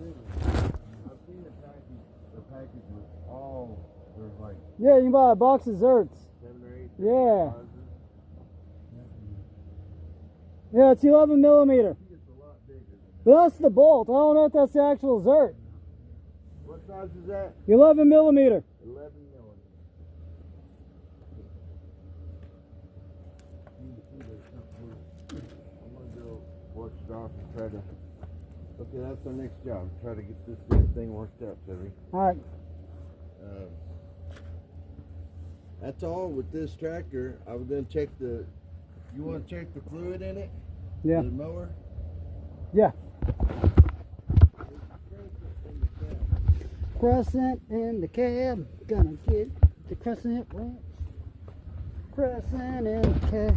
I've seen the package with all, there's like Yeah, you can buy a box of zerks. 7 or 8. Yeah. Yeah, it's 11 millimeter. It's a lot bigger. But that's the bolt. I don't know if that's the actual zerk. What size is that? 11 millimeter. 11 millimeter. I'm gonna go watch it off and try to. Okay, that's our next job. Try to get this thing worked out, Chevy. Alright. That's all with this tractor. I was gonna check the. You want to check the fluid in it? Yeah. The mower. Yeah. Crescent in the cab. Gonna get the crescent wrench. Crescent in the cab.